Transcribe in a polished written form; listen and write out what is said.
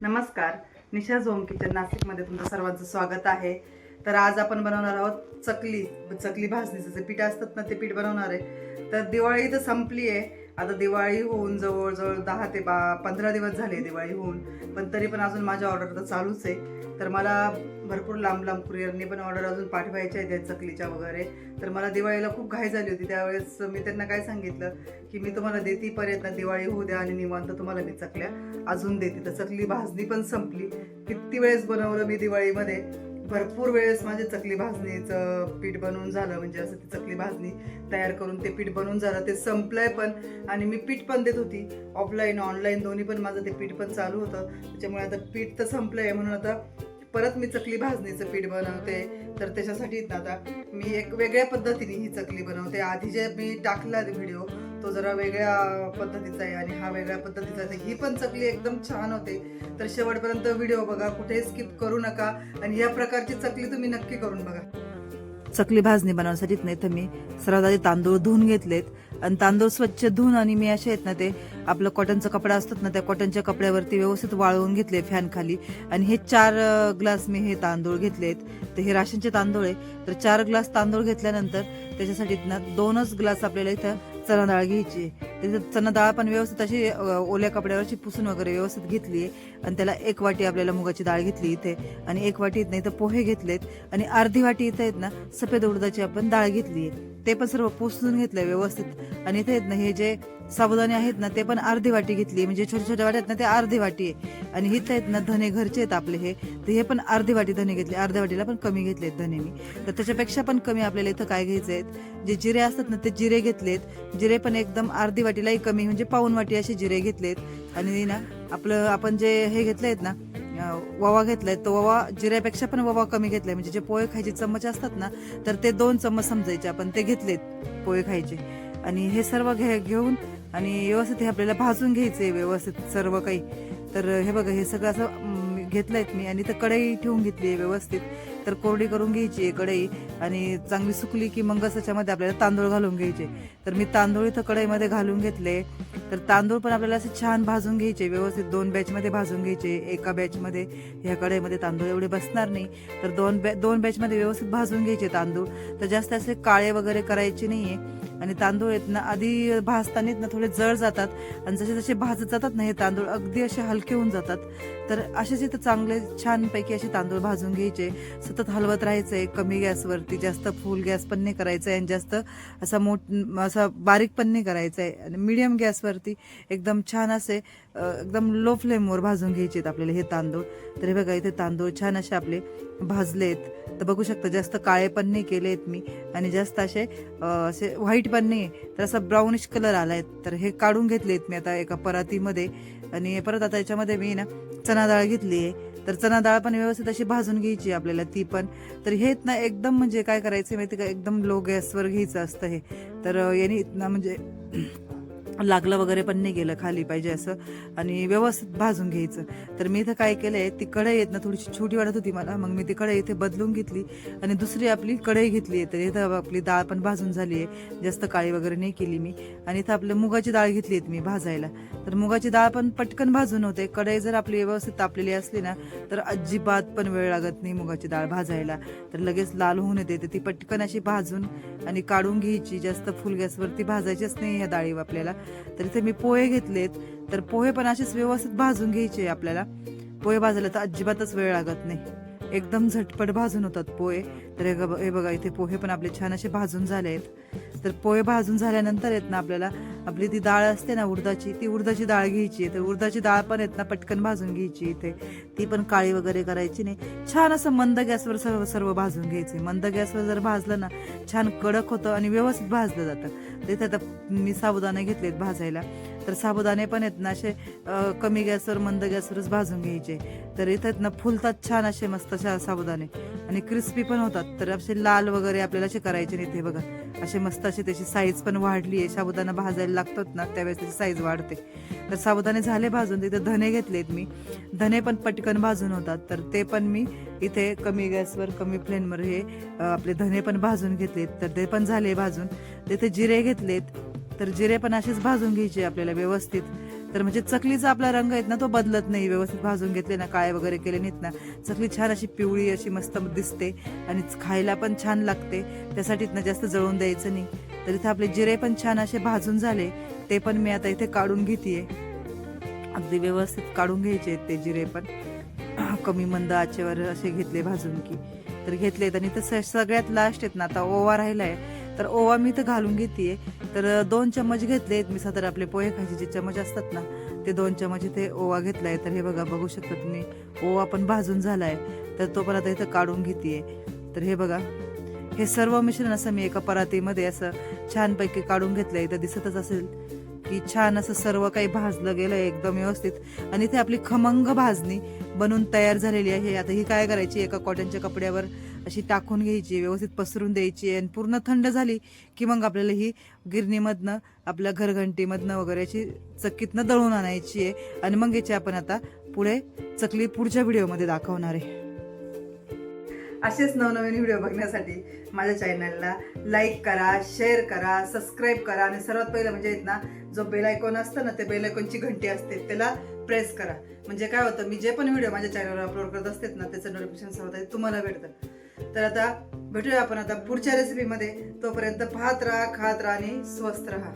नमस्कार, निशा zone kitchen नाशिकमध्ये तुमचं सर्वांचं स्वागत आहे. तर आज आपण बनवणार आहोत चकली भाजणीचं जे पीठ असतात ना ते पीठ बनवणार आहे. तर दिवाळी तर संपली आहे. आता दिवाळी होऊन जवळजवळ 10 ते 15 दिवस झाले दिवाळी होऊन, पण तरी पण अजून माझ्या ऑर्डर तर चालूच आहे. तर मला भरपूर लांब कुरिअरने पण ऑर्डर अजून पाठवायच्या आहेत चकलीच्या वगैरे. तर मला दिवाळीला खूप घाई झाली होती. त्यावेळेस मी त्यांना काय सांगितलं की मी तुम्हाला देते पर्यंत दिवाळी होऊ द्या आणि निवांत तुम्हाला मी चकल्या अजून देते. तर चकली भाजणी पण संपली. किती वेळेस बनवलं मी दिवाळीमध्ये, भरपूर वेळेस माझे चकली भाजणीचं पीठ बनवून झालं. म्हणजे असं ती चकली भाजणी तयार करून ते पीठ बनवून झालं, ते संपलंय पण. आणि मी पीठ पण देत होती ऑफलाईन ऑनलाईन दोन्ही पण, माझं ते पीठ पण चालू होतं. त्याच्यामुळे आता पीठ तर संपलंय म्हणून आता परत मी चकली भाजणीचं पीठ बनवते. तर त्याच्यासाठी ना आता मी एक वेगळ्या पद्धतीने ही चकली बनवते. आधी जे मी टाकला व्हिडिओ तो जरा वेगळ्या पद्धतीचा आहे आणि हा वेगळ्या पद्धतीचा आहे. ही पण चकली एकदम छान होते. तर शेवटपर्यंत व्हिडिओ बघा, कुठे स्किप करू नका आणि या प्रकारची चकली तुम्ही नक्की करून बघा. चकली भाजणी बनवण्यासाठी नाही तर मी सर्वात आधी तांदूळ धुवून घेतलेत आणि तांदूळ स्वच्छ धुवून आणि मी असे आहेत ना ते आपलं कॉटनचा कपडा असतात ना त्या कॉटनच्या कपड्यावरती व्यवस्थित वाळवून घेतले फॅन खाली. आणि हे 4 ग्लास मी हे तांदूळ घेतलेत. तर हे राशनचे तांदूळ आहे. तर 4 ग्लास तांदूळ घेतल्यानंतर त्याच्यासाठी ना 2च ग्लास आपल्याला इथं चणा डाळ घ्यायची. त्याच्यात चणा डाळ पण व्यवस्थित अशी ओल्या कपड्यावरची पुसून वगैरे व्यवस्थित घेतली. आणि त्याला 1 वाटी आपल्याला मुगाची डाळ घेतली इथे आणि 1 वाटी इथं पोहे घेतलेत आणि अर्धी वाटी इथं आहेत ना सफेद उडदाची आपण डाळ घेतली. ते पण सर्व पुसून घेतलंय व्यवस्थित. आणि इथे आहेत ना हे जे साबुदाणे आहेत ना ते पण अर्धी वाटी घेतली. म्हणजे छोट्या छोट्या वाट्या आहेत ना ते अर्धी वाटी आहे. आणि इथं आहेत ना धने घरचे आहेत आपले हे, तर हे पण अर्धी वाटी धने घेतले. अर्ध्या वाटीला पण कमी घेतलेत धने मी. तर त्याच्यापेक्षा पण कमी आपल्याला इथं काय घ्यायचं आहेत, जे जिरे असतात ना ते जिरे घेतलेत. जिरे पण एकदम अर्धी वाटीलाही कमी, म्हणजे पाऊण वाटी असे जिरे घेतलेत. आणि ना आपलं आपण जे हे घेतलेत ना ववा घेतलाय, तो ववा जिऱ्यापेक्षा पण ववा कमी घेतलाय. म्हणजे जे पोहे खायचे चम्मच असतात ना तर ते 2 चम्मच समजायचे आपण, ते घेतलेत पोहे खायचे. आणि हे सर्व घेऊन आणि व्यवस्थित हे आपल्याला भाजून घ्यायचंय व्यवस्थित सर्व काही. तर हे बघा हे सगळं असं घेतलंय मी. आणि तर कढई ठेवून घेतली आहे व्यवस्थित. तर कोरडी करून घ्यायची आहे कढई आणि चांगली सुकली की मग त्याच्यामध्ये आपल्याला तांदूळ घालून घ्यायचे. तर मी तांदूळ इथं कढईमध्ये घालून घेतले. तर तांदूळ पण आपल्याला असे छान भाजून घ्यायचे व्यवस्थित. 2 बॅचमध्ये भाजून घ्यायचे. एका बॅचमध्ये ह्या कढईमध्ये तांदूळ एवढे बसणार नाही, तर 2 बॅचमध्ये व्यवस्थित भाजून घ्यायचे तांदूळ. तर जास्त असे काळे वगैरे करायचे नाहीये. आणि तांदूळ आहेत ना आधी भाजताना ना थोडे जड जातात आणि जसे जसे भाजत जातात ना हे तांदूळ अगदी असे हलके होऊन जातात. तर असेच इथं चांगले छानपैकी असे तांदूळ भाजून घ्यायचे. सतत हलवत राहायचंय कमी गॅसवरती. जास्त फुल गॅस पण नाही करायचंय आणि जास्त असा बारीक पण नाही करायचंय. आणि मीडियम गॅसवरती एकदम छान असे एकदम लो फ्लेमवर भाजून घ्यायचे आपल्याला हे तांदूळ. तर हे बघा इथे तांदूळ छान असे आपले भाजलेत. तर बघू शकता जास्त काळे पण नाही केलेत मी आणि जास्त असे व्हाईट पण नाही, तर असा ब्राउनिश कलर आलाय. तर हे काढून घेतलेत मी आता एका परातीमध्ये. आणि परत आता याच्यामध्ये मी ना चणा डाळ घेतली आहे. तर चणा डाळ पण व्यवस्थित अशी भाजून घ्यायची आपल्याला ती पण. तर हे ना एकदम म्हणजे काय करायचं माहिती का, एकदम लो गॅसवर घ्यायचं असतं हे. तर याने ना म्हणजे लागलं वगैरे पण नाही गेलं खाली पाहिजे असं. आणि व्यवस्थित भाजून घ्यायचं. तर मी इथं काय केलंय, ती कढई आहेत ना थोडीशी छोटी वाटत होती मला, मग मी ती कढई इथे बदलून घेतली आणि दुसरी आपली कढई घेतली आहे. तर इथं आपली डाळ पण भाजून झाली आहे, जास्त काळी वगैरे नाही केली मी. आणि इथं आपली मुगाची डाळ घेतली आहे मी भाजायला. तर मुगाची डाळ पण पटकन भाजून होते. कढई जर आपली व्यवस्थित तापलेली असली ना तर अजिबात पण वेळ लागत नाही मुगाची डाळ भाजायला. तर लगेच लाल होऊन येते. तर ती पटकन अशी भाजून आणि काढून घ्यायची. जास्त फुल गॅसवरती भाजायचीच नाही ह्या डाळी आपल्याला. तर इथे मी पोहे घेतलेत. तर पोहे पण असेच व्यवस्थित भाजून घ्यायचे आपल्याला. पोहे भाजायला तर अजिबातच वेळ लागत नाही, एकदम झटपट भाजून होतात पोहे. तर हे बघा इथे पोहे पण आपले छान असे भाजून झाले आहेत. तर पोहे भाजून झाल्यानंतर आहेत ना आपल्याला आपली ती डाळ असते ना उडदाची, ती उडदाची डाळ घ्यायची. तर उडदाची डाळ पण आहेत ना पटकन भाजून घ्यायची इथे. ती पण काळी वगैरे करायची नाही. छान असं मंद गॅसवर सर्व भाजून घ्यायचे. मंद गॅसवर जर भाजलं ना छान कडक होतं आणि व्यवस्थित भाजलं जातं. तिथे आता मी साबुदाणे घेतलेत भाजायला. तर साबुदाणे पण आहेत ना असे कमी गॅसवर मंद गॅसवरच भाजून घ्यायचे. तर इथं ना फुलतात छान असे मस्त साबुदाणे आणि क्रिस्पी पण होतात. तर असे लाल वगैरे आपल्याला असे करायचे नाही. ते बघा असे मस्त असे त्याची साईज पण वाढली आहे. साबुदाणा भाजायला लागतात ना त्यावेळेस त्याची साईज वाढते. तर साबुदाणे झाले भाजून. तिथे धने घेतलेत मी. धने पण पटकन भाजून होतात. तर ते पण मी इथे कमी गॅसवर कमी फ्लेमवर हे आपले धने पण भाजून घेतलेत. तर ते पण झाले भाजून. तिथे जिरे घेतलेत. तर जिरे पण असेच भाजून घ्यायचे आपल्याला व्यवस्थित. तर म्हणजे चकलीचा आपला रंग आहेत ना तो बदलत नाही, व्यवस्थित भाजून घेतले ना, काळे वगैरे केले नाहीत ना, चकली छान अशी पिवळी अशी मस्त दिसते आणि खायला पण छान लागते. त्यासाठी ना जास्त जळून द्यायचं नाही. तर इथे आपले जिरे पण छान असे भाजून झाले, ते पण मी आता इथे काढून घेतेय. अगदी व्यवस्थित काढून घ्यायचे ते जिरे पण कमी मंद आचेवर असे घेतले भाजून की. तर घेतलेत आणि तर सगळ्यात लास्ट आहेत ना आता ओवा राहिलाय, तर ओवा मी तर घालून घेतेय. तर 2 चम्मच घेतलेत मी. साधारण आपले पोहे खायचे जे चम्मच असतात ना, ते 2 चम्मच इथे ओवा घेतलाय. तर हे बघा, बघू शकता तुम्ही, ओवा पण भाजून झालाय. तर तो पण आता इथं काढून घेतेय. तर हे बघा, हे सर्व मिश्रण असं मी एका परातीमध्ये असं छानपैकी काढून घेतलंय. तर दिसतच असेल की छान असं सर्व काही भाजलं गेलंय एकदम व्यवस्थित. आणि इथे आपली खमंग भाजणी बनून तयार झालेली आहे. आता ही काय करायची, एका कॉटनच्या कपड्यावर अशी टाकून घ्यायची, व्यवस्थित पसरून द्यायची आणि पूर्ण थंड झाली की मग आपल्याला ही गिरणीमधनं, आपल्या घरघंटीमधनं वगैरे अशी चक्कीतनं दळून आणायची आहे. आणि मग याची आपण आता पुढे चकली पुढच्या व्हिडिओमध्ये दाखवणार आहे. असेच नवनवीन व्हिडिओ बघण्यासाठी माझ्या चॅनलला लाईक करा, शेअर करा, सबस्क्राईब करा आणि सर्वात पहिलं म्हणजे ना, जो बेल आयकॉन असतं ना, ते बेल आयकॉनची घंटी असते त्याला प्रेस करा. म्हणजे काय होतं, मी जे पण व्हिडिओ माझ्या चॅनलवर अपलोड करत असते ना, त्याचं नोटिफिकेशन सर्वात तुम्हाला भेटतं. तर आता भेटूया आपण आता पुढच्या रेसिपीमध्ये. तोपर्यंत पाहत राहा, खात राहा आणि स्वस्थ राहा.